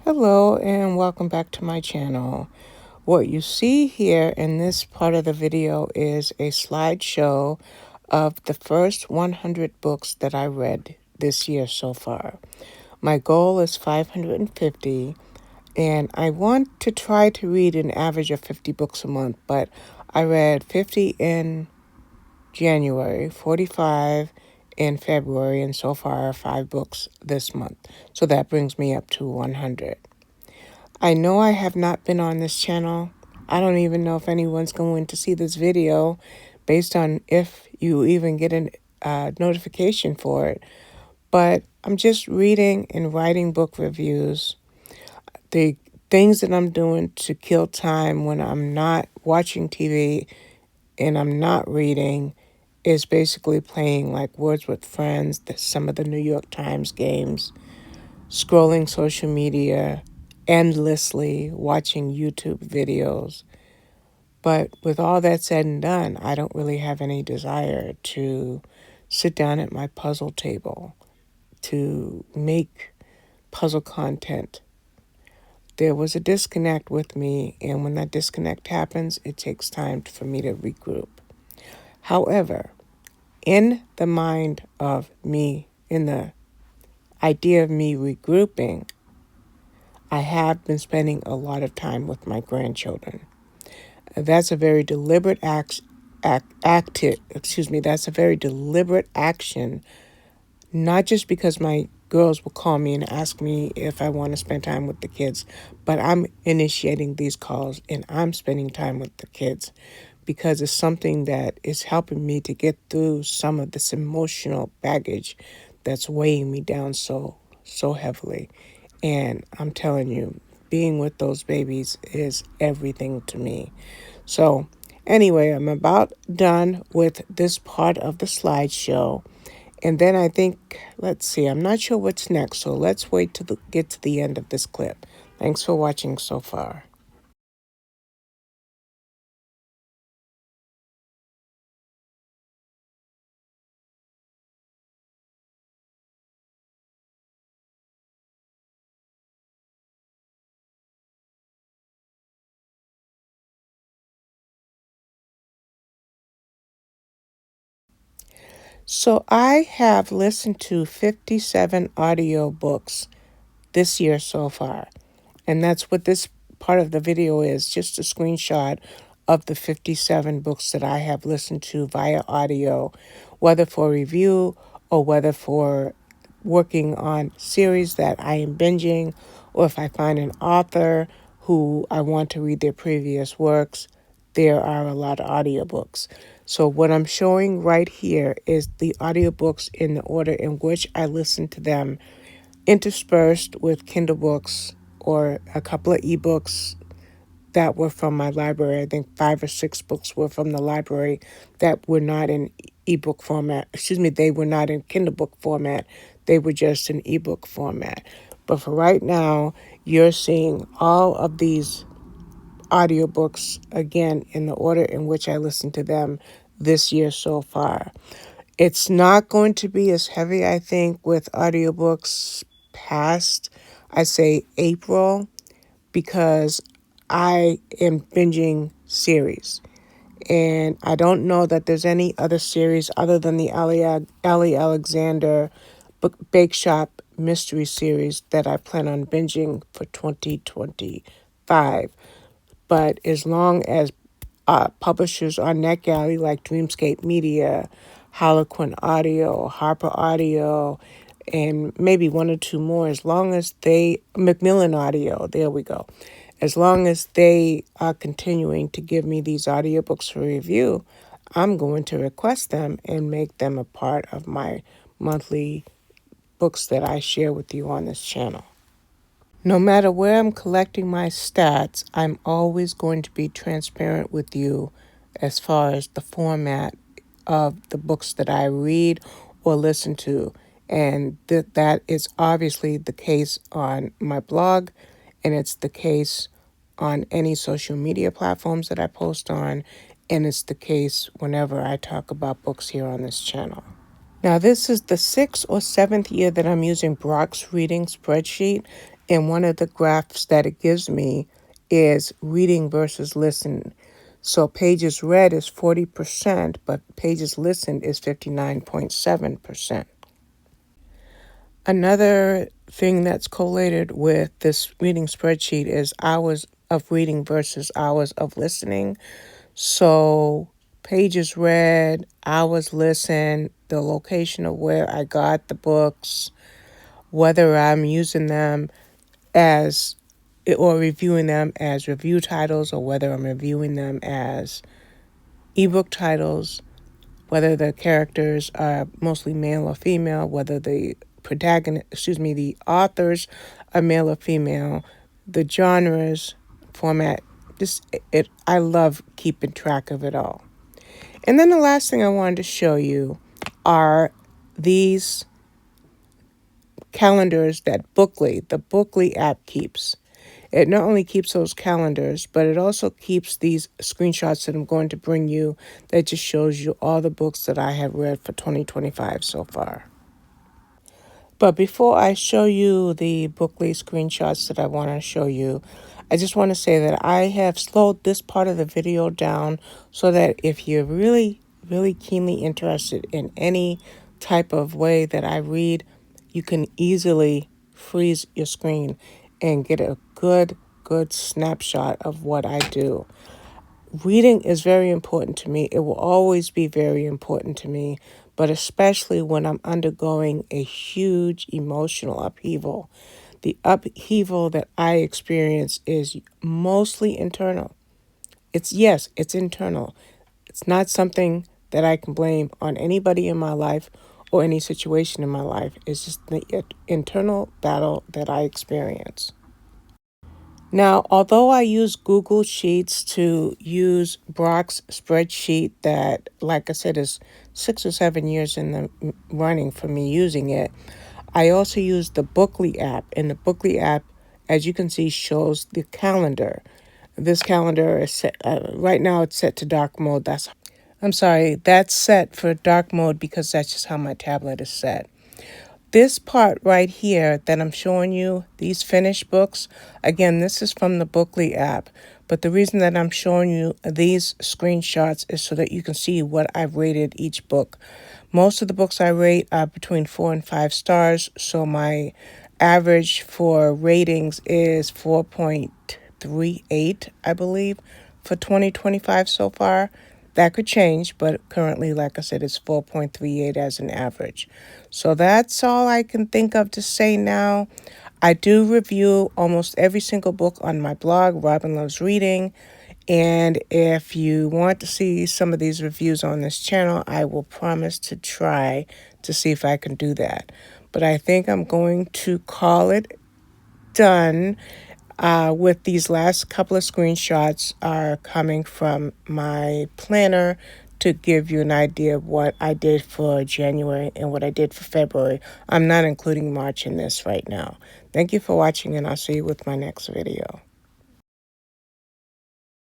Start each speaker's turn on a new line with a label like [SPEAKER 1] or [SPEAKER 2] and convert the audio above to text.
[SPEAKER 1] Hello and welcome back to my channel. What you see here in this part of the video is a slideshow of the first 100 books that I read this year so far. My goal is 550 and I want to try to read an average of 50 books a month, but I read 50 in January, 45 in February, and so far 5 books this month. So that brings me up to 100. I know I have not been on this channel. I don't even know if anyone's going to see this video based on if you even get a notification for it. But I'm just reading and writing book reviews. The things that I'm doing to kill time when I'm not watching TV and I'm not reading is basically playing like Words with Friends, some of the New York Times games, scrolling social media endlessly, watching YouTube videos. But with all that said and done, I don't really have any desire to sit down at my puzzle table to make puzzle content. There was a disconnect with me, and when that disconnect happens, it takes time for me to regroup. However, in the mind of me, in the idea of me regrouping, I have been spending a lot of time with my grandchildren. That's a very deliberate that's a very deliberate action, not just because my girls will call me and ask me if I want to spend time with the kids, but I'm initiating these calls and I'm spending time with the kids because it's something that is helping me to get through some of this emotional baggage that's weighing me down so heavily. And I'm telling you, being with those babies is everything to me. So anyway, I'm about done with this part of the slideshow. And then I think, let's see, I'm not sure what's next. So let's wait to get to the end of this clip. Thanks for watching so far. So I have listened to 57 audiobooks this year so far. And that's what this part of the video is, just a screenshot of the 57 books that I have listened to via audio, whether for review or whether for working on series that I am binging, or if I find an author who I want to read their previous works, there are a lot of audiobooks. So what I'm showing right here is the audiobooks in the order in which I listen to them, interspersed with Kindle books or a couple of ebooks that were from my library. I think 5 or 6 books were from the library that were not in ebook format. They were not in Kindle book format. They were just in ebook format. But for right now, you're seeing all of these audiobooks again in the order in which I listened to them this year so far. It's not going to be as heavy, I think, with audiobooks past, I say, April, because I am binging series. And I don't know that there's any other series other than the Ellie Alexander Bake Shop mystery series that I plan on binging for 2025. But as long as publishers on NetGalley like Dreamscape Media, Harlequin Audio, Harper Audio, and maybe 1 or 2 more, as long as Macmillan Audio, there we go. As long as they are continuing to give me these audiobooks for review, I'm going to request them and make them a part of my monthly books that I share with you on this channel. No matter where I'm collecting my stats, I'm always going to be transparent with you as far as the format of the books that I read or listen to. And that is obviously the case on my blog, and it's the case on any social media platforms that I post on, and it's the case whenever I talk about books here on this channel. Now, this is the 6th or 7th year that I'm using Brock's reading spreadsheet, And one of the graphs that it gives me is reading versus listen. So pages read is 40%, but pages listened is 59.7%. Another thing that's collated with this reading spreadsheet is hours of reading versus hours of listening. So pages read, hours listened, the location of where I got the books, whether I'm using them as or reviewing them as review titles or whether I'm reviewing them as ebook titles, whether the characters are mostly male or female, whether the the authors are male or female, the genres, format, I love keeping track of it all. And then the last thing I wanted to show you are these calendars that the Bookly app keeps. It not only keeps those calendars, but it also keeps these screenshots that I'm going to bring you that just shows you all the books that I have read for 2025 so far. But before I show you the Bookly screenshots that I want to show you, I just want to say that I have slowed this part of the video down so that if you're really, really keenly interested in any type of way that I read, you can easily freeze your screen and get a good snapshot of what I do. Reading is very important to me. It will always be very important to me, but especially when I'm undergoing a huge emotional upheaval. The upheaval that I experience is mostly internal. It's internal. It's not something that I can blame on anybody in my life or any situation in my life. It's just the internal battle that I experience. Now, although I use Google Sheets to use Brock's spreadsheet that, like I said, is 6 or 7 years in the running for me using it, I also use the Bookly app. And the Bookly app, as you can see, shows the calendar. This calendar is set, right now it's set to dark mode. That's set for dark mode because that's just how my tablet is set. This part right here that I'm showing you, these finished books, again, this is from the Bookly app. But the reason that I'm showing you these screenshots is so that you can see what I've rated each book. Most of the books I rate are between 4 and 5 stars. So my average for ratings is 4.38, I believe, for 2025 so far. That could change, but currently, like I said, it's 4.38 as an average. So that's all I can think of to say now. I do review almost every single book on my blog, Robin Loves Reading. And if you want to see some of these reviews on this channel, I will promise to try to see if I can do that. But I think I'm going to call it done. With these last couple of screenshots are coming from my planner to give you an idea of what I did for January and what I did for February. I'm not including March in this right now. Thank you for watching, and I'll see you with my next video.